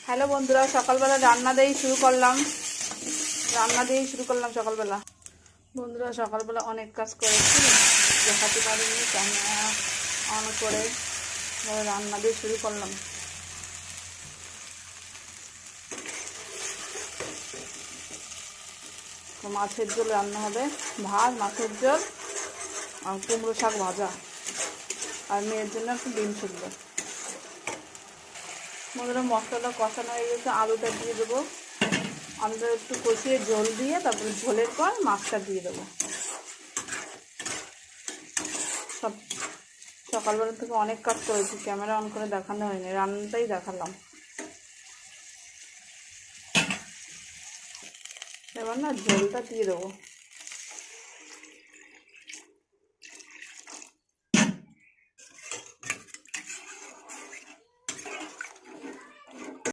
Hello বন্ধুরা, সকালবেলা রান্না দিয়েই শুরু করলাম সকালবেলা। বন্ধুরা, সকালবেলা অনেক কাজ করেছি, দেখাতে পারিনি, ক্যামেরা অন করে রান্না দিয়ে শুরু করলাম। মাছের ঝোল রান্না হবে, ভাত, মাছের ঝোল আর কুমড়ো শাক ভাজা, আর মেয়ের জন্য একটু ডিম সিদ্ধ। বন্ধুরা, মশলাটা কষানো হয়ে গেছে, আলুটা দিয়ে দেবো। আলুটা একটু কষিয়ে ঝোল দিয়ে তারপরে ঝোলের পর মাছটা দিয়ে দেবো। সব সকালবেলা থেকে অনেক কাজ করেছি, ক্যামেরা অন করে দেখানো হয়নি, রান্নাটাই দেখালাম। এবার না ঝোলটা দিয়ে দেবো।